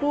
2